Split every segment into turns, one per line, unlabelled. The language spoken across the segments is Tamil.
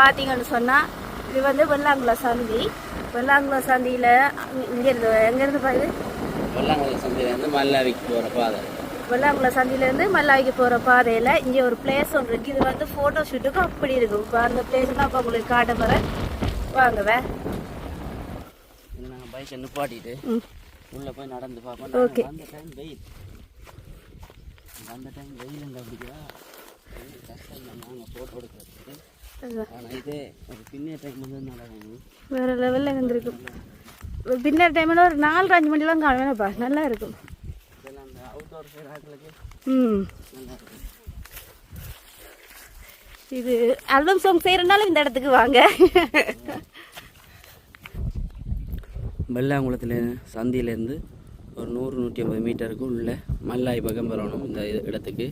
பார்த்தீங்கன்னு சொன்னால் இது வந்து வெள்ளாங்குளம் சந்தி. வெள்ளாங்குளம் சந்தியில் இங்கேருந்து எங்கேருந்து பாரு
வெள்ளாங்குளம் சந்தியிலேருந்து மல்லாவிக்கு போகிற பாதை.
வெள்ளாங்குளம் சந்தியிலேருந்து மல்லாவிக்கு போகிற பாதையில் இங்கே ஒரு பிளேஸ் ஒன்று இருக்குது. இது வந்து ஃபோட்டோ ஷூட்டுக்கு அப்படி இருக்கும். இப்போ அந்த பிளேஸ்லாம் அப்போ உங்களுக்கு காட்ட போகிறேன். வாங்கவே
நாங்கள் பைக்கை நிப்பாட்டிட்டு உள்ளே போய் நடந்து பார்ப்போம்.
ஓகே.
அந்த டைம் வெயில் அப்படிங்களா கஷ்டம் தான் நாங்கள் ஃபோட்டோ எடுக்கிறதுக்கு. ஆனால் இதே ஒரு பின்னே டைம் வந்து நடக்கும்.
வேறு லெவலில் இருந்திருக்கும். பின்னர் டைமில் ஒரு 4-5 மணிலாம் காணுவேனப்பா, நல்லா இருக்கும்.
இதெல்லாம் அந்த அவுட்டோர் சைடு ஆட்களுக்கு நல்லா இருக்கும்.
இது ஆல்பம் சாங் செய்கிறனால இந்த இடத்துக்கு வாங்க.
வெள்ளாங்குளத்தில் சந்தியிலேருந்து ஒரு 100-150 மீட்டருக்கு உள்ள மல்லாய் பக்கம் வரணும். இந்த இடத்துக்கு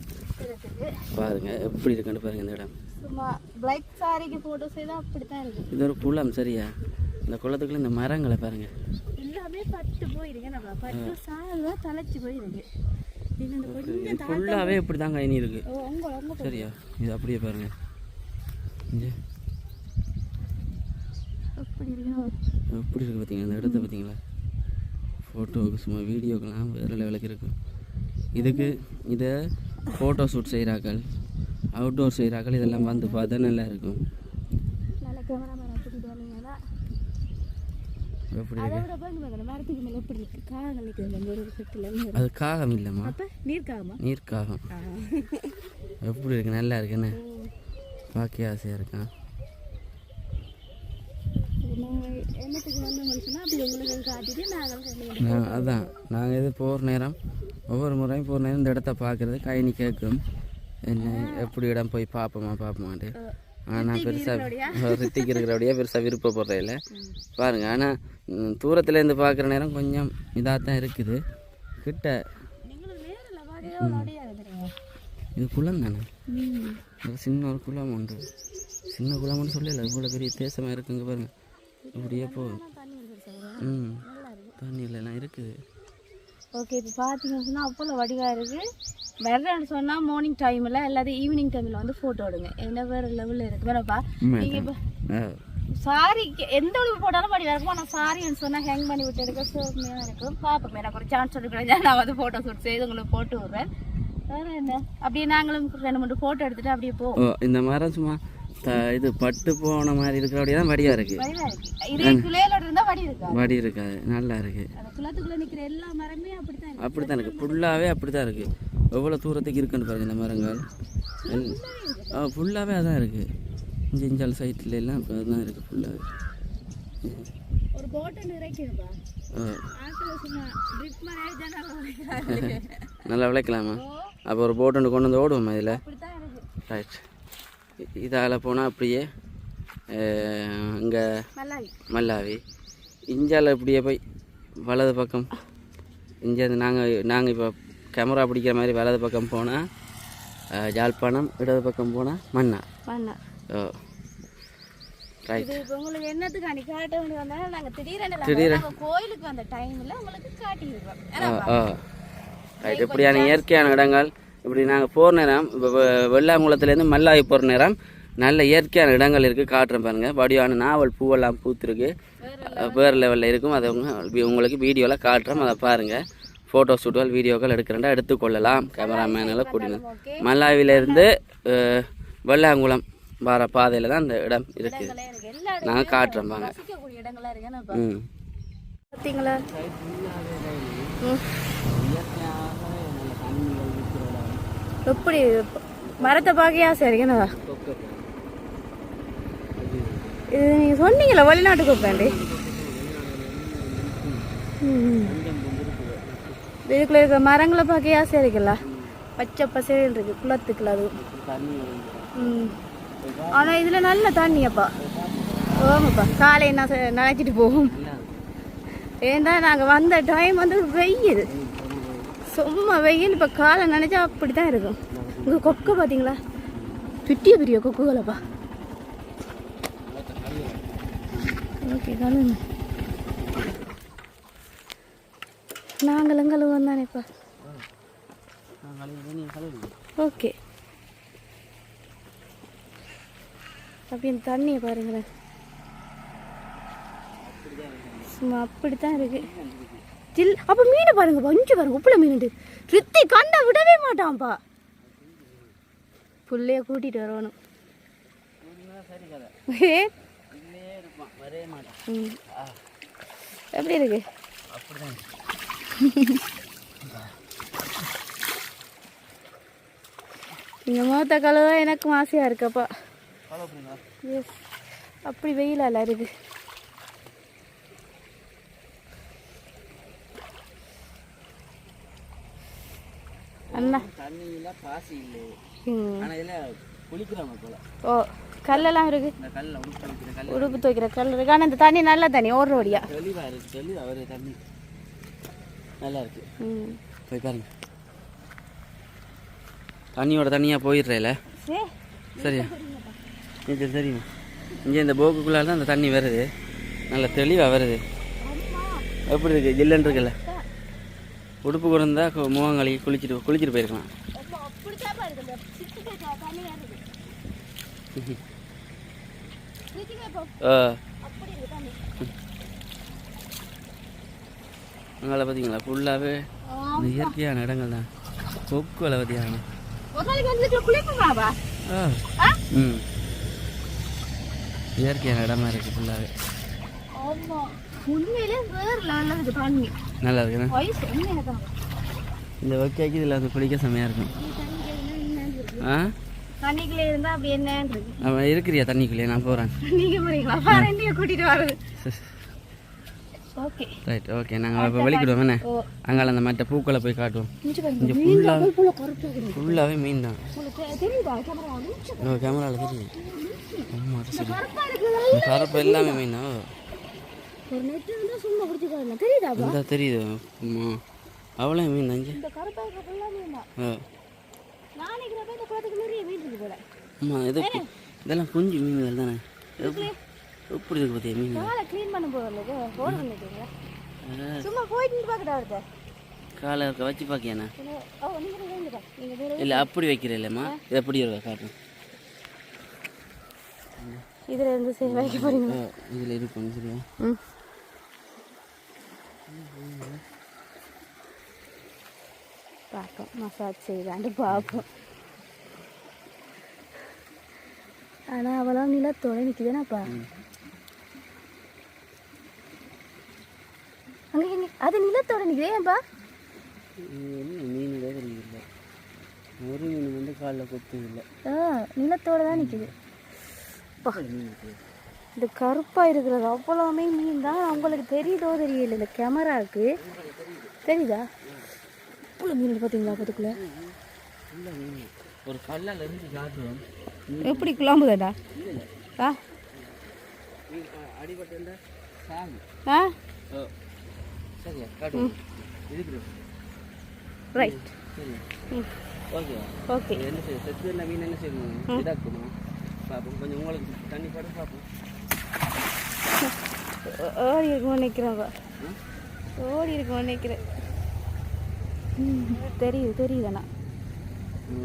பாருங்கள் எப்படி இருக்குன்னு பாருங்கள். இந்த இடம்
சும்மா பிளாக் சாரிக்கு ஃபோட்டோ செய்தால் அப்படி தான் இருக்குது.
இது ஒரு குளம் சரியா? இந்த குளத்துக்குள்ள இந்த மரங்களை பாருங்கள்
எல்லாமே பட்டு போயிருக்கு. நம்ம பட்டு சாயெல்லாம் தலைச்சி போயிருக்கு.
ஃபுல்லாகவே இப்படி தான் கயினி இருக்குது சரியா? இது அப்படியே பாருங்கள். எப்படி இருக்குது பார்த்தீங்களா? இந்த இடத்த பார்த்தீங்களா? ஃபோட்டோவுக்கு சும்மா வீடியோக்கெல்லாம் வேறு லெவலுக்கு இருக்கும். இதுக்கு இதை ஃபோட்டோ ஷூட் செய்கிறாக்கள், அவுட்டோர் செய்கிறாக்கள் இதெல்லாம் வந்து பார்த்தா நல்லா இருக்கும். எப்படி அது காகம் இல்லைம்மா, நீர்க்காகம். எப்படி இருக்கு? நல்லா இருக்குன்னு பார்க்க ஆசையாக இருக்கான். அதான் நாங்கள் இது போகிற நேரம் ஒவ்வொரு முறையும் போகிற நேரம் இந்த இடத்த பார்க்குறது கைனி கேட்கும். என்ன எப்படி இடம் போய் பார்ப்போமான்ட்டு. ஆனால் நான் பெருசாக ரித்திக்கு இருக்கிறபடியே பெருசாக விருப்பப்படுறேன் இல்லை பாருங்கள். ஆனால் தூரத்துலேருந்து பார்க்குற நேரம் கொஞ்சம் இதாக தான் இருக்குது. கிட்ட இது குளம் தானே, சின்ன ஒரு குளம் உண்டு. சின்ன குளம்னு சொல்லல, இவ்வளோ பெரிய தேசமாக இருக்குங்க பாருங்கள். இப்படியே போகும். தண்ணியிலலாம் இருக்குது.
ஓகே, இப்போ பார்த்தீங்கன்னு சொன்னால் அவ்வளோ வடிவாக இருக்குது. வேறன்னு சொன்னால் மார்னிங் டைமில் எல்லாத்தையும் ஈவினிங் டைமில் வந்து ஃபோட்டோ எடுங்க. என்ன வேறு லெவலில் இருக்குது வேறப்பா. நீங்கள் இப்போ சாரிக்கு எந்த உடம்பு போட்டாலும் வடிவாக இருக்கும். ஆனால் சாரின்னு சொன்னால் ஹேங் பண்ணி விட்டு எடுக்க சோர்மையாக இருக்கும். பார்ப்போம், எனக்கு ஒரு சான்ஸ் எடுக்கிறேன். நான் வந்து ஃபோட்டோ ஷூட் செய்து உங்களுக்கு போட்டு விட்றேன். வேறு என்ன, அப்படியே நாங்களும் 2-3 ஃபோட்டோ எடுத்துகிட்டு அப்படியே போவோம்.
இந்த மரம் சும்மா இது பட்டு போன மாதிரி இருக்கிறபடியே தான் வடிவா இருக்கு. வடி இருக்காது, நல்லா இருக்கு. அப்படித்தான் இருக்கு, ஃபுல்லாவே அப்படித்தான் இருக்கு. எவ்வளவு தூரத்துக்கு இருக்குன்னு பாருங்க. இந்த மரங்கள் ஃபுல்லாவே அதான் இருக்கு. இஞ்சால் சைட்ல எல்லாம் அதான் இருக்கு ஃபுல்லாவே. நல்லா விளைக்கலாமா? அப்போ ஒரு போட் ஒன்று கொண்டு வந்து ஓடுவோமா இதில்? ரைட். இதால் போனால் அப்படியே இங்கே மல்லாவி. இஞ்சால் இப்படியே போய் வலது பக்கம் இங்கேருந்து நாங்கள் இப்போ கேமரா பிடிக்கிற மாதிரி வலது பக்கம் போனால் யாழ்ப்பாணம், இடது பக்கம் போனால் மன்னா. ஓ ரைட்.
உங்களுக்கு என்னத்துக்கு அன்றைக்கி காட்ட வேண்டிய வந்தாலும் நாங்கள் திடீரென கோயிலுக்கு அந்த டைமில் உங்களுக்கு காட்டியிருக்கோம்.
ஓ ரைட். இப்படியான இயற்கையான இடங்கள் இப்படி நாங்கள் போகிற நேரம் இப்போ வெள்ளாங்குளத்துலேருந்து மல்லாவி போகிற நேரம் நல்ல இயற்கையான இடங்கள் இருக்குது. காட்டுறேன் பாருங்கள். வடிவான நாவல் பூவெல்லாம் பூத்துருக்கு, வேறு லெவலில் இருக்கும். அதை உங்களுக்கு வீடியோவில் காட்டுறோம், அதை பாருங்கள். ஃபோட்டோ ஷூட்டுகள் வீடியோக்கள் எடுக்கிறேன்டா எடுத்துக்கொள்ளலாம். கேமராமேனெல்லாம் கூட்டினோம். மல்லாவிலேருந்து வெள்ளாங்குளம் வர பாதையில் தான் இந்த இடம் இருக்குது. நாங்கள் காட்டுறோம் பாங்க.
பார்த்தீங்களா? எப்படி மரத்தை பார்க்கையா சரிங்கண்ணா? இது நீங்கள் சொன்னீங்களா வெளிநாட்டுக்கு வைப்பேன்டி? இதுக்குள்ள இருக்க மரங்களை பார்க்கையா சரிக்கல, பச்சை பசேல் இருக்கு குளத்துக்குள்ள. அது ஆனால் இதில் நல்ல தண்ணியப்பா. ஓமாப்பா, காலையை நான் நினைச்சிட்டு போவோம். ஏன்னா நாங்கள் வந்த டைம் வந்து வெயில், சும்மா வெயில். இப்போ காலை நினைச்சா அப்படி தான் இருக்கும். உங்கள் கொக்கு பார்த்தீங்களா? பெரிய பெரிய கொக்குகளப்பா. ஓகே, கழுவுங்க. நாங்களும் கழுவோம் தானேப்பா. ஓகே, அப்படி இந்த தண்ணியை பாருங்களேன், சும்மா அப்படித்தான் இருக்கு. ஜில் அப்போ மீனை பாருங்க, வஞ்சி பாருங்க, உப்புல மீன் ரித்தி கண்டா விடவே மாட்டான்ப்பா. புள்ளைய கூட்டிட்டு வரணும். எப்படி இருக்கு? இந்த மோத்த கழுவ எனக்கும் ஆசையா இருக்கப்பா. எஸ், அப்படி வெயிலால இருக்கு. அண்ணா ஓ கல்லெல்லாம் இருக்கு, உடுப்பு துவைக்கிற கல் இருக்கு. ஆனால் இந்த தண்ணி நல்ல தண்ணி ஓடுறோடியா
நல்லா இருக்கு. போய் பாருங்க, தண்ணியோட தண்ணியாக போயிடுறேல. சரியா இது சரிம்மா. இங்கே இந்த போக்குக்குள்ளால தான் இந்த தண்ணி வருது, நல்ல தெளிவாக வருது. எப்படி இருக்கு? ஜில்லுன்னு இருக்குல்ல. உடுப்பு குறைந்தா முகங்களி குளிச்சுட்டு போயிருக்கலாம். அங்கே பார்த்தீங்களா ஃபுல்லாகவே இந்த இயற்கையான இடங்கள் தான். கொக்கு வலை பார்த்தீங்கன்னா இயற்கையான இடமா இருக்கு ஃபுல்லாகவே. நல்லா இருக்குண்ணா. இந்த ஒக்கைக்கு இதில் வந்து குளிக்க செம்மையாக இருக்கும்.
தண்ணிக்குள்ளே இருந்தா அப்படி என்ன
அவன் இருக்கிறியா தண்ணிக்குள்ளே? நான் போகிறேன்.
நீங்கள் போகிறீங்களா? கூட்டிகிட்டு வர்றது. Okay
right, okay. நாங்கள் இப்போ வெளிக்கிடுவோம் என்ன, அங்கால அந்த மற்ற பூக்களை போய் காட்டுவோம். இங்கே ஃபுல்லாகவே மீன் தான். கேமராவில் தெரியும். ஆமாம் சரி, கருப்பு எல்லாமே மீன் தான். இந்த தெரியுது அவ்வளோ மீன் தான். ஆமாம், இது இதெல்லாம் குஞ்சு மீன்கள் தானே. எப்படி இருக்கு பார்த்தியா மீன்? காலை இருக்க வச்சு பார்க்கியாண்ணா? இல்லை அப்படி வைக்கிறேன் இல்லைம்மா, இது எப்படி இருக்கா காட்டுறேன்.
இதில் இருந்து சரி வைக்க போறீங்க.
இதில் இருக்கும் சரியா?
பார்ப்போம், மசாஜ் செய்தாண்டு பார்ப்போம். ஆனால் அவ்வளோ நிலத்தோட நிற்குதுனாப்பா. அங்கே எங்கே அது நிலத்தோட நிற்குது ஏன்பா?
மீன் இல்லை, ஒரு மீன் வந்து காலில் கொத்து இல்லை.
நிலத்தோட தான் நிற்குது. இந்த கருப்பாக இருக்கிறது அவ்வளோமே மீன் தான். அவங்களுக்கு தெரியுதோ தெரியல, இந்த கேமராவுக்கு தெரியுதா? இவ்வளோ மீன் பார்த்தீங்களா? பத்துக்குள்ள
ஒரு கல்லால் இருந்து காட்டுவோம்.
எப்படி குழம்புதாடா?
அடிபட்டு சரியா காட்டுவோம்.
Right,
okay
okay.
என்ன செய்ய செத்து இல்லை மீன் என்ன செய்யணும்? இதாக்கணும் பார்ப்போம். கொஞ்சம் உங்களுக்கு தண்ணி படம் பார்ப்போம்.
ஓடி இருக்கும்னு நினைக்கிறேன்ப்பா, ஓடி இருக்கும்னு நினைக்கிறேன். தெரியுதாண்ணா?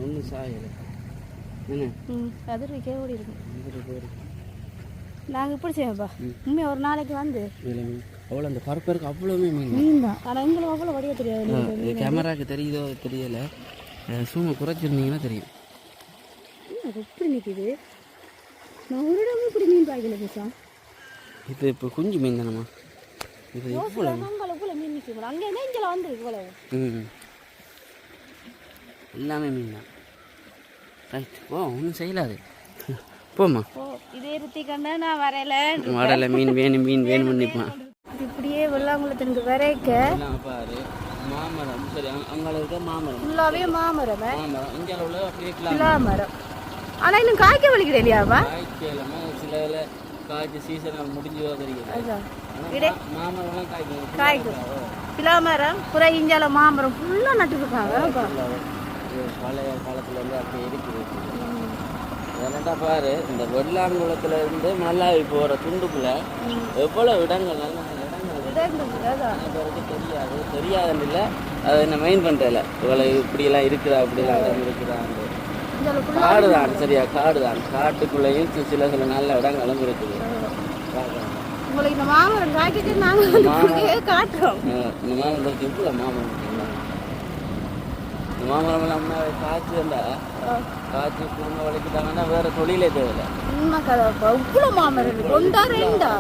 ஒன்றும் சாயலை என்ன
கதிர்விக்கே ஓடி இருக்கும். நாங்கள் இப்படி செய்வோம்ப்பா உண்மையாக ஒரு நாளைக்கு வந்து
அவ்வளோ அந்த பரப்பருக்கு அவ்வளோவே
மீன் தான். ஆனால் எங்களுக்கு அவ்வளோ வடிவ தெரியாது.
கேமராவுக்கு தெரியுதோ தெரியல, சூமை குறைச்சிருந்தீங்கன்னா தெரியும்.
எப்படி நிற்கிது? நான் ஒரு இடமும் இப்படி மீன் பாய்க்கல பேசா.
இது இப்போ குஞ்சு மீன் தானம்மா? இது இவ்வளோ
மீன் நிற்கும். அங்கே இங்கே வந்து இவ்வளவு
எல்லாமே மீன் தான். ரைட், ஓ ஒன்றும் செய்யலாது. போம்மா.
இதே ருத்தி கண்ணா நான் வரல
மீன் வேணும் நிற்பான்.
இப்படியே வெள்ளாங்குளத்துக்கு வரைக்க
பாரு மாமரம். சரி, அங்கே இருக்க மாமரம்
ஃபுல்லாகவே மாமரம்.
இங்கே உள்ள அப்படியே
மரம். ஆனால் இன்னும் காய்க்க வலிக்கிற இல்லையாப்பா?
காய்க்கலாமா? சில இதில் காய்ச்சி சீசன் முடிஞ்சதோ தெரியல. மாமரம்லாம் காய்க்கும். பிலாமரம் புற இஞ்சால மாமரம் ஃபுல்லாக நட்டுருக்காங்க. பழைய காலத்தில் வந்து அப்படி இருக்குது. அதெல்லாம் பாரு, இந்த வெள்ளாங்குளத்துல இருந்து மல்லாவி போகிற துண்டுக்குள்ள எவ்வளோ இடங்கள் நல்ல இடங்கள் தெரியாதுன்னு இல்லை. அதை என்ன மெயின் பண்ணுறதில்ல. இவ்வளோ இப்படியெல்லாம் இருக்குதா அப்படிலாம் இருக்குதா. காடு தான், சரியா காடு தான். காட்டுக்குள்ளேயும் சில சில நல்ல இடங்களும் இருக்குது.
உங்களுக்கு இந்த மாமரம் காய்க்கிட்டு நாங்கள் காட்டுறோம்.
இந்த மாமரம் எவ்வளோ மாமரம், இந்த மாமரம் எல்லாம் காய்ச்சி இருந்தால் காய்ச்சி பூங்க வளைக்கிட்டாங்கன்னா வேற தொழிலே தேவையில்லை.
உண்மை கதை இவ்வளோ மாமரம் கொண்டா ரெண்டா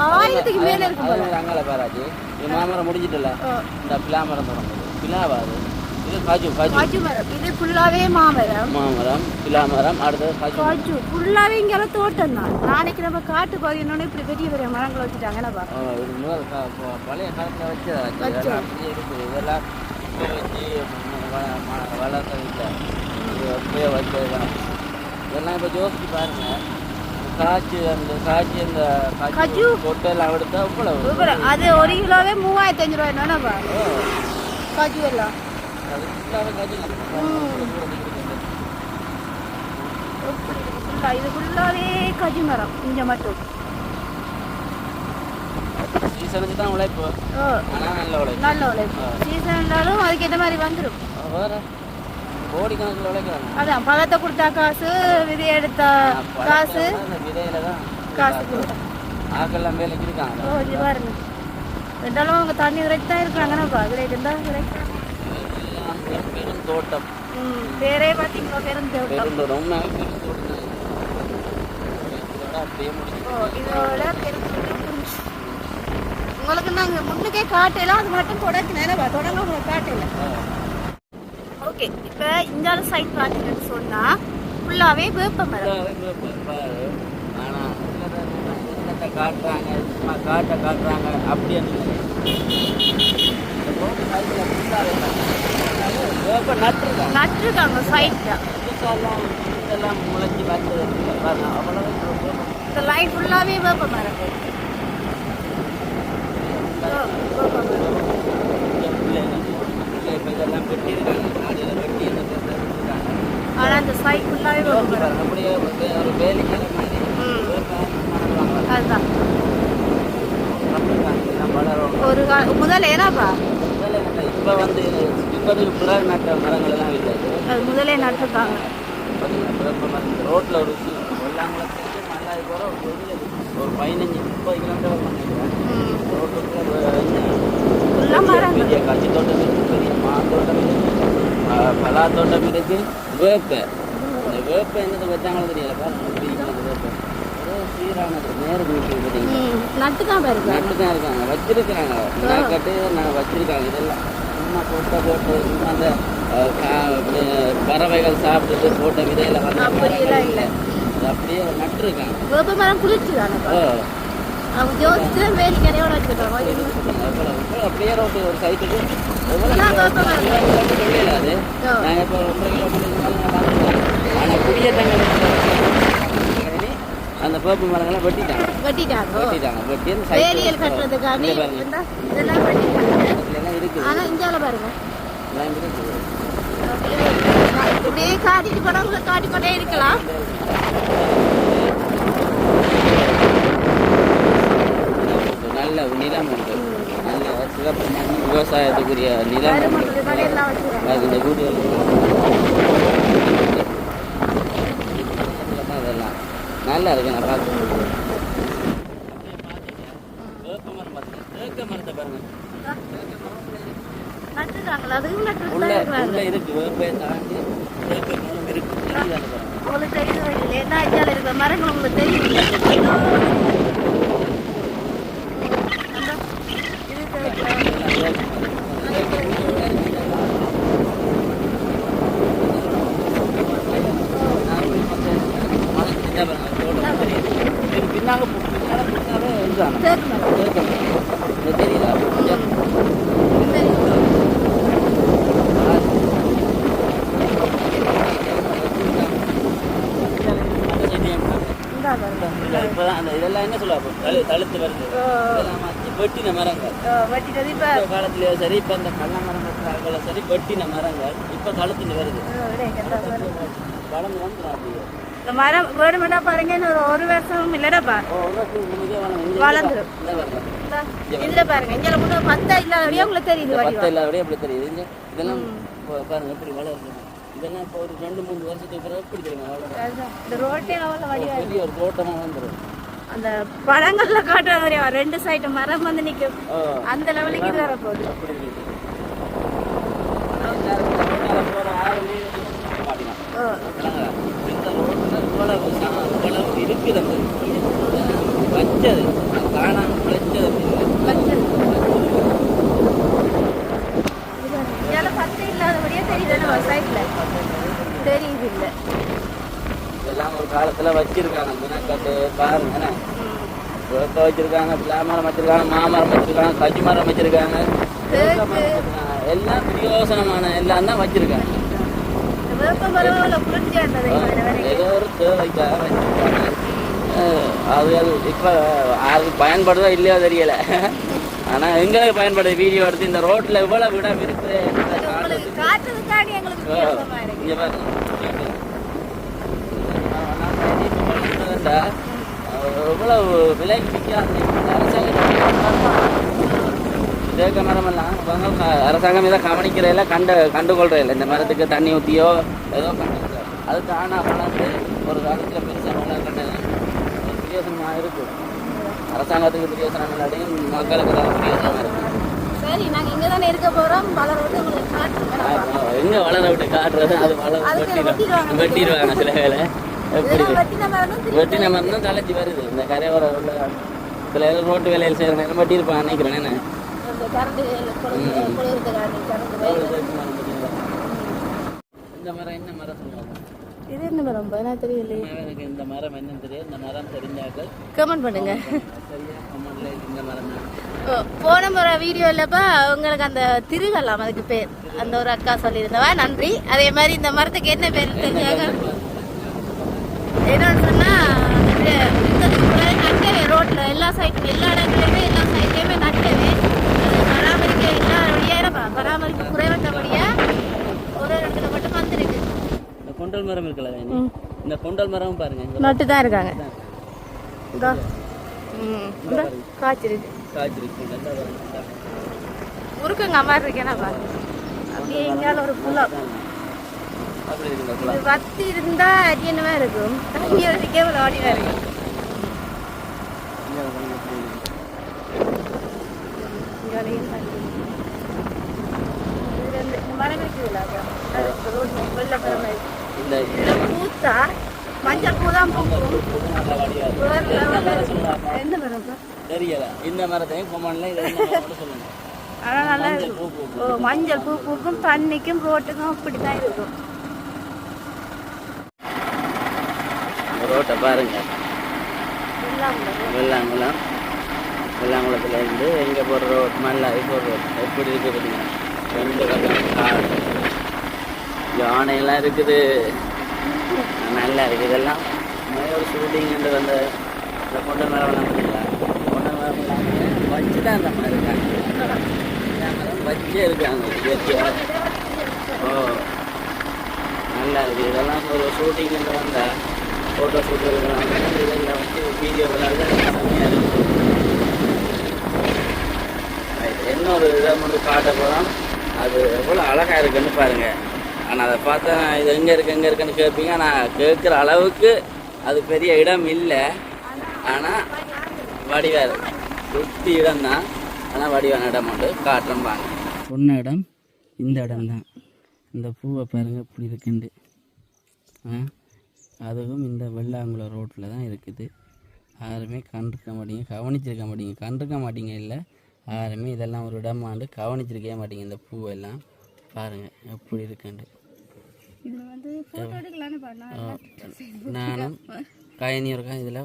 1000க்கு மேலே இருக்கு.
அங்கால பாராஜி இந்த மாமரம் முடிஞ்சிட்டல, இந்த பிலா மரம் தொடங்குது. பிலாவாது இது காஜு காஜு
மரம். இது ஃபுல்லாவே மாமரம்,
பிலா மரம். அடுத்தது
காஜு ஃபுல்லாவே இங்கே தோட்டம் தான். நாளைக்கு நம்ம காட்டு பகுதினோட இப்படி பெரிய பெரிய மரங்களை வச்சுட்டாங்க. என்னப்பா
இது முதல் பழைய காலத்தில் வச்சு இருக்குது. இதெல்லாம் வச்சு வளர்த்த வீட்டில் அப்படியே வச்சதுதான். இதெல்லாம் இப்போ யோசிச்சு பாருங்க. காய்ச்சி அந்த காய்ச்சி கொட்டெல்லாம் எடுத்தா இவ்வளவு.
அது 1 கிலோவே 3500 ரூபாய் என்னப்பா காய்ச்சி எல்லாம். இது ஃபுல்லாவே காய்ச்சி மரம். இங்க மட்டும்
சீசனுக்கு தான் உழைப்பு.
நல்ல உழைப்பு. சீசன் இருந்தாலும் அதுக்கேற்ற மாதிரி வந்துடும்.
கோடிக்கணக்கில் உழைக்கிறாங்க.
அதான் பழத்தை கொடுத்தா காசு, விதை எடுத்தா காசு,
விதையில தான்
காசு கொடுத்தா
ஆக்கெல்லாம் வேலைக்கு இருக்காங்க.
பாருங்க ரெண்டாலும் அவங்க தண்ணி உரைக்கு தான் இருக்கிறாங்கன்னாப்பா. அதில் இருந்தால் உரைக்கிறாங்க.
பெரும் தோட்டம்.
பேரே பார்த்தீங்களா? பெருந்தோட்டம். இதோட உங்களுக்கு நாங்கள் முன்னுக்கே காட்டலாம். அது மட்டும் தொடங்க உங்களுக்கு காட்டல. ஓகே, இப்போ இந்த சைட் பார்த்தீங்கன்னு சொன்னால் ஃபுல்லாகவே வேப்ப மரம்.
காட்டுறாங்க காட்டுறாங்க அப்படியே
நட்டுருக்காங்க சைட்டில்.
இதெல்லாம் முளைச்சி வந்தது.
இந்த லைன் ஃபுல்லாகவே வேப்ப மரம்.
இதெல்லாம் வெட்டியிருக்காங்க.
ஆனால் அந்த சைட் ஃபுல்லாகவே வேப்ப மரம்.
அப்படியே ஒரு வேலைக்கிழமை
அதுதான்
ஒரு
முதல்ல ஏன்னாப்பா
இப்போ வந்து பிறகு நட்ட மரங்கள் எல்லாம் இல்லை.
அது முதலே நட்டுருக்காங்க.
ரோட்டில் ஒரு வெள்ளாங்குளத்துக்கு மல்லாய் போகிற ஒரு 15-30 கிலோமீட்டர் ரோட்டுக்கு பெரிய கட்சி தோட்டம் இருக்குது, பெரிய மாத்தோட்டம் இருக்குது, பலா தோட்டம் இருக்குது. வேப்பை இந்த வேப்பை என்னது வச்சாங்களும் தெரியல. வேப்பை சீரானது நேரம்
நட்டுதான்
இருக்காங்க, வச்சிருக்கிறாங்க. கட்டு நான் வச்சிருக்காங்க. இதெல்லாம் சும்மா போட்டு சும்மா அந்த பறவைகள் சாப்பிட்டுட்டு போட்ட விதையில வந்து அப்படியே நட்டுருக்காங்க.
வேப்ப மரம் குளிச்சுதானே
அப்படியே ரோட்டு ஒரு சைட்டுக்கு அது நாங்கள் இப்போ 1.5 கிலோமீட்டர். ஆனால் குடியேற்றங்கள் அந்த வேப்ப மரங்களை வெட்டிட்டாங்க. வெட்டி
வேலியல் கட்டுறதுக்காண்டி இதெல்லாம்
இருக்குது.
ஆனா இந்தியாவில் பாருங்க
எல்லாம் இருக்குது.
இப்படியே காட்டிட்டு போனவங்க காட்டிக்கொண்டே இருக்கலாம்.
நல்ல நிலம் உண்டு, நல்ல சிறப்பு மண், விவசாயத்துக்குரிய நிலம். இந்த கூடுதல் அதெல்லாம் நல்லா இருக்கு. நான் பார்த்து தேக்க மரத்தை பாருங்க. உள்ள இருக்கு. வேப்பை தாண்டி தேக்க மரம் இருக்கு.
உங்களுக்கு தெரியுது என்ன இருக்கிற மரங்கள் உங்களுக்கு தெரியும்.
இதெல்லாம் என்ன சொல்லுவாங்க, தழுத்து வருது. வெட்டின மரங்கள் காலத்திலேயே சரி, இப்ப இந்த கள்ள மரங்கள் சரி, வெட்டின மரங்கள் இப்ப தழுத்துன்னு வருது. வளர்ந்து வந்துடும்.
இந்த மரம் வேணுமெண்டா பாருங்க, ஒரு வருஷம் இல்லடாப்பா வளர்ந்துடும். இதுல பாருங்க, இங்க பத்தா இல்லாதபடியே உங்களுக்கு தெரியுது.
பத்தா இல்லாதபடியே அப்படி தெரியுது. இதெல்லாம் பாருங்க எப்படி வளருது. இதெல்லாம் இப்போ ஒரு 2-3 வருஷத்துக்கு பிறகு எப்படி தெரியுமா
அதுதான். இந்த ரோட்டே அவ்வளோ வடிவா இருக்கு.
பெரிய ஒரு தோட்டமாக வந்துடும்.
அந்த படங்கள்ல காட்டுற மாதிரி ரெண்டு சைடு மரம் வந்து நிற்கும் அந்த லெவலுக்கு இது வர போகுது.
அப்படி இருக்குது. போகிற ஆறு இந்த ரோட்டில் இவ்வளவு இருக்குது. அந்த வச்சது காணாமல் விளைச்சது
இதெல்லாம் பத்து இல்லாதபடியே தெரியுது சைட்ல தெரியுது இல்லை.
இதெல்லாம் ஒரு காலத்தில் வச்சிருக்காங்க. முனக்கட்டு பாருங்க, வேப்ப வச்சிருக்காங்க, பிள்ளை மரம் வச்சிருக்காங்க, மாமரம் வச்சிருக்காங்க, கஞ்சி மரம் வச்சிருக்காங்க, எல்லாம் பிரியோசனமான எல்லாம் தான் வச்சிருக்காங்க. ஏதோ ஒரு தேவைக்காக வச்சிருக்காங்க. அது இப்போ யாருக்கு பயன்படுதோ இல்லையோ தெரியல. ஆனால் எங்களுக்கு பயன்படுது. வீடியோ எடுத்து இந்த ரோட்டில் இவ்வளோ விட இருக்குது. இங்கே பாருங்க, எவ்வளவு விலைக்கு விற்காது தேக்க மரமெல்லாம். அரசாங்கம் இதை கவனிக்கிறதில்ல, கண்டுகொள்றதில்லை. இந்த மரத்துக்கு தண்ணி ஊற்றியோ ஏதோ கண்டுக்கிறது. அது தானாக வளர்ந்து ஒரு காலத்தில் பெருசாக வளர்க்கணும். ஒரு பிரியோசனமாக இருக்கும். அரசாங்கத்துக்கு பிரியோசனம் இல்லாட்டியும் மக்களுக்கு தான் பிரியோசனமாக இருக்கும்.
சரி, நாங்கள் இங்கே தானே இருக்க போகிறோம். வளர விட்டு உங்களுக்கு காட்டுறோம்.
எங்கே வளர விட்டு காட்டுறது? அது வெட்டிடுவாங்க சில வேலை. எப்படி வெட்டின மரம் தான் தலைச்சி வருது. இந்த கரையோர சில ரோட்டு வேலையில் செய்கிற நேரம் வெட்டியிருப்பாங்க நினைக்கிறேன். என்ன இந்த மரம் என்ன மரம் சொல்லுவாங்க?
இது என்ன மரம் தெரியலையே.
எனக்கு இந்த மரம் என்னன்னு தெரியும். இந்த மரம் தெரிஞ்சாக்கள்
கமெண்ட் பண்ணுங்க.
சரியா கமெண்ட்ல இந்த மரம் தான்.
போன முறை வீடியோலப்பா உங்களுக்கு அந்த திருகலாம் அதுக்கு பேர் அந்த ஒரு அக்கா சொல்லியிருந்தவா, நன்றி. அதே மாதிரி இந்த மரத்துக்கு என்ன பேர் தெரிஞ்சாங்க என்னன்னு சொன்னா நட்டவே ரோட்ல எல்லா சைட்டும் எல்லா இடத்துலையுமே எல்லா சைட்லையுமே நட்டவே பராமரிக்க இல்லாதபடியா பராமரிப்பு குறைவட்டபடியா ஒரு இடத்துல மட்டும் வந்துருக்கு.
இந்த கொண்டல் மரம் இருக்குல்ல, இந்த கொண்டல் மரம் பாருங்க
நட்டு தான் இருக்காங்க. காய்ச்சிருக்கு முறுக்குங்க மாதிரி இருக்கேன்னா பாருங்க. அப்படியே எங்கேயாலும் ஒரு புலம் வத்தி இருந்தா அரியனவா இருக்கும். தண்ணி வச்சுக்கே ஒரு ஆடினா இருக்கும். மரம் இருக்குதுல்ல, பூத்தா மஞ்சள் பூ தான் பூக்கும். எந்த மரம்
தெரியல. இந்த மரத்தையும் கொமன்ல சொல்லுங்க.
ஆனா நல்லா இருக்கும். மஞ்சள் பூ பூக்கும், தண்ணிக்கும் ரோட்டுக்கும் அப்படித்தான் இருக்கும்.
ரோட்டை பாருங்க, வெள்ளாங்குளத்துல இருந்து எங்கே போகிற ரோட், மல்லாய் போகிற ரோட் எப்படி இருக்குது. 2 பக்கம் காடு, யானையெல்லாம் இருக்குது. நல்லா இருக்குது. இதெல்லாம் ஒரு ஷூட்டிங் என்று வந்த இந்த கொண்ட மரம்லாம் பார்த்தீங்களா? கொண்ட மரம் வச்சு தான் அந்த மாதிரி இருக்காங்க. வச்சே இருக்காங்க இயற்கையாக. நல்லா இருக்குது. இதெல்லாம் ஒரு ஷூட்டிங் என்று வந்த ஃபோட்டோ ஷூட் இருக்கலாம். இதெல்லாம் வந்து வீடியோ செம்மையாக இருக்குது. இன்னொரு இதை மட்டும் காட்ட போகிறோம். அது எவ்வளோ அழகாக இருக்குன்னு பாருங்கள். ஆனால் அதை பார்த்தா இது எங்கே இருக்குன்னு கேட்பீங்க. ஆனால் கேட்குற அளவுக்கு அது பெரிய இடம் இல்லை. ஆனால் வடிவாக இருக்கு. சுற்றி இடம் தான், ஆனால் வடிவான இடம் மட்டும் காட்டுறோம்பாங்க. சொன்ன இடம் இந்த இடம் தான். இந்த பூவை பாருங்கள் இப்படி இருக்குண்டு. அதுவும் இந்த வெள்ளாங்குளம் ரோட்டில் தான் இருக்குது. யாருமே கவனிச்சிருக்க மாட்டீங்க இல்லை, யாருமே இதெல்லாம் ஒரு இடமாண்டு கவனிச்சிருக்கவே மாட்டீங்க. இந்த பூவெல்லாம் பாருங்கள் எப்படி இருக்குண்டு. நானும் கயனியிருக்கா இதில்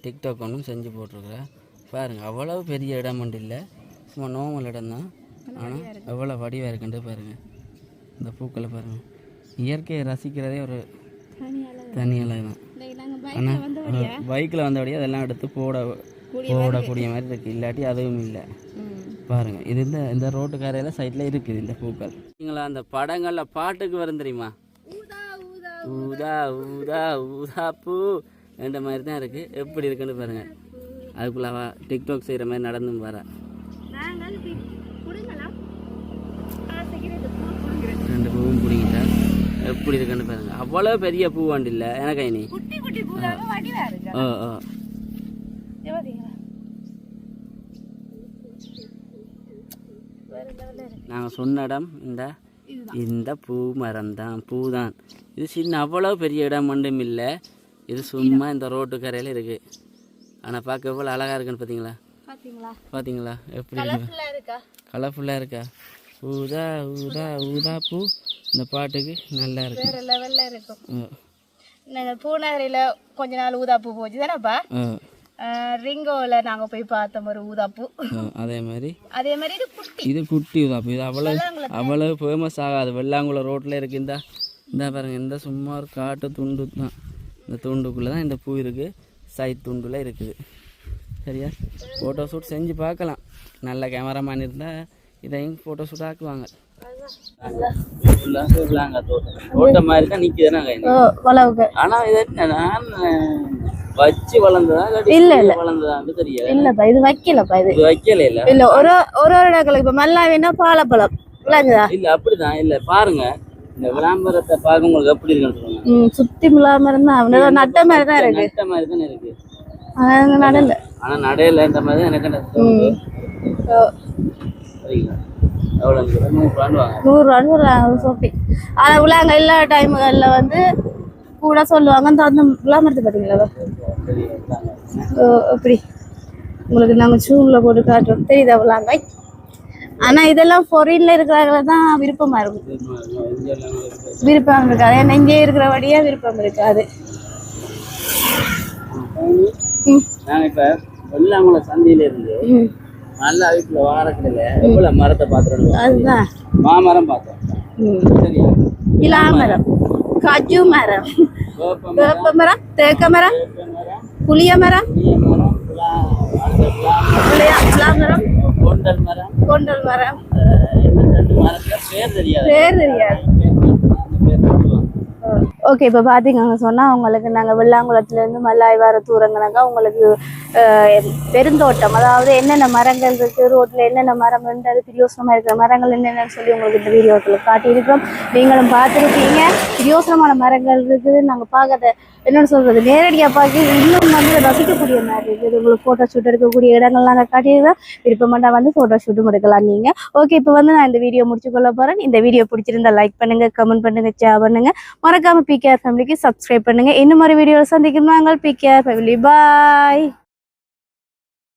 டிக்டாக் ஒன்றும் செஞ்சு போட்டிருக்கிறேன். பாருங்கள் அவ்வளோ பெரிய இடம் ஒன்று இல்லை, சும்மா நார்மல் இடம் தான். ஆனால் எவ்வளோ வடிவாக இருக்குண்டு பாருங்கள். இந்த பூக்களை பாருங்கள். இயற்கையை ரசிக்கிறதே ஒரு தனி அழகு தான். ஆனால் பைக்கில் வந்தபடியே அதெல்லாம் எடுத்து போடக்கூடிய மாதிரி இருக்குது. இல்லாட்டி அதுவும் இல்லை. பாருங்கள், இது இந்த ரோட்டு கரையில் சைடில் இருக்குது இந்த பூக்கள். நீங்களா அந்த படங்களில் பாட்டுக்கு வரும் தெரியுமா? ஊதா ஊதா ஊதா பூ என்ற மாதிரி தான் இருக்குது. எப்படி இருக்குன்னு பாருங்கள். அதுக்குள்ளே டிக்டாக் செய்கிற மாதிரி நடந்தும் வர 2 பூவும் பிடிங்கிட்டா எப்படி இருக்குன்னு பாருங்க. அவ்வளோ பெரிய பூ வண்டி இல்லை எனக்கு இனி.
குட்டி குட்டி பூவாக வடிவா இருக்கு.
நாங்கள் சொன்ன இடம் இந்த பூ மரம் தான், பூ தான். இது சின்ன அவ்வளோ பெரிய இடம் மட்டும் இல்லை, இது சும்மா இந்த ரோட்டு கரையில் இருக்குது. ஆனால் பார்க்க எவ்வளோ அழகாக இருக்குன்னு பார்த்தீங்களா? பார்த்தீங்களா எப்படி கலர்ஃபுல்லாக இருக்கா? ஊதா ஊதா ஊதா பூ இந்த பாட்டுக்கு நல்லா இருக்கு.
வேற லெவல்ல இருக்கும். நாங்கள் பூநகரில் கொஞ்ச நாள் ஊதாப்பூ போச்சு தானேப்பா. ரிங்கோவில் நாங்கள் போய் பார்த்தோம் ஒரு ஊதாப்பூ.
அதே மாதிரி
இது
குட்டி ஊதாப்பூ. இது அவ்வளோ ஃபேமஸ் ஆகாது. வெள்ளாங்குளம் ரோட்டில் இருக்குது. இந்த பாருங்க, இந்த சும்மா ஒரு காட்டு துண்டு தான். இந்த துண்டுக்குள்ளே தான் இந்த பூ இருக்குது. சைட் துண்டில் இருக்குது. சரியா? ஃபோட்டோ ஷூட் செஞ்சு பார்க்கலாம். நல்ல கேமராமேன் இருந்தால் இதையும் ஃபோட்டோ ஷூட் ஆக்குவாங்க. தோட்டம் மாதிரி தான் நிற்குது. ஆனால் இது என்ன வச்சு வளர்ந்ததா வளர்ந்ததான்னு தெரியல.
இல்லப்பா, இது வைக்கலப்பா. இது வைக்கல இல்ல. ஒரு இடங்களுக்கு இப்ப மல்லாவினா பாலப்பழம் விளைஞ்சதா
இல்ல, அப்படிதான் இல்ல. பாருங்க இந்த விளம்பரத்தை பார்க்க உங்களுக்கு எப்படி இருக்குன்னு சொல்லுங்க.
சுத்தி விளம்பரம் தான், நட்ட மாதிரி தான் இருக்கு.
நட்ட மாதிரி தானே இருக்கு.
நடல.
ஆனா நடையில இந்த மாதிரி தான் எனக்கு சரிங்களா?
100 சொப்பி. ஆனா விழாங்க எல்லா டைமுகள்ல வந்து கூட சொல்லுவாங்க. அந்த விளம்பரத்தை பார்த்தீங்களா? அப்படி உங்களுக்கு நாங்கள் ஜூமில் போட்டு காட்டுறோம், தெரியுதா விழாங்க? ஆனால் இதெல்லாம் ஃபாரின்ல இருக்கிறவங்கள தான் விருப்பமாக இருக்கும். விருப்பம் இருக்காது, ஏன்னா இங்கே இருக்கிறபடியாக விருப்பம் இருக்காது.
நாங்கள் இப்போ வெள்ளாங்குளம் சந்தையில இருந்து நல்லா வீட்டில் வாரக்கடையில் எவ்வளோ மரத்தை பார்த்துருந்தோம். அதுதான் மாமரம் பார்த்தோம். சரியா?
இலாமரம், கஜு மரம், வேப்ப மரம், தேக்க மரம், புளிய மரம், கொண்டல் மரம். பேர் தெரியாது. ஓகே, இப்போ பார்த்தீங்கன்னு சொன்னால் உங்களுக்கு நாங்கள் வெள்ளாங்குளத்துலேருந்து மல்லாய் வர தூரங்கனாக்கா உங்களுக்கு பெருந்தோட்டம், அதாவது என்னென்ன மரங்கள் இருக்குது, ரோட்டில் என்னென்ன மரம் அது பிரியோசனமாக இருக்கிற மரங்கள் என்னென்னு சொல்லி உங்களுக்கு இந்த வீடியோக்களை காட்டியிருக்கிறோம். நீங்களும் பார்த்துருக்கீங்க. பிரியோசனமான மரங்கள் இருக்குது. நாங்கள் பார்க்கறத என்னென்னு சொல்கிறது, நேரடியாக பார்க்க இன்னும் வந்து ரசிக்கக்கூடிய மாதிரி இருக்குது. உங்களுக்கு ஃபோட்டோ ஷூட் எடுக்கக்கூடிய இடங்கள் நாங்கள் காட்டியிருக்கோம். விருப்பமாட்டா வந்து ஃபோட்டோ ஷூட்டும் எடுக்கலாம் நீங்கள். ஓகே, இப்போ வந்து நான் இந்த வீடியோ முடிச்சுக்கொள்ள போகிறேன். இந்த வீடியோ பிடிச்சிருந்தா லைக் பண்ணுங்கள், கமெண்ட் பண்ணுங்கள், ஷேர் பண்ணுங்கள். மறக்காம PKR ஃபேமிலிக்கு சப்ஸ்கிரைப் பண்ணுங்க. இன்னும் ஒரு வீடியோவில் சந்திக்கணும். நாங்கள் PKR ஃபேமிலி. பாய்.